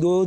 2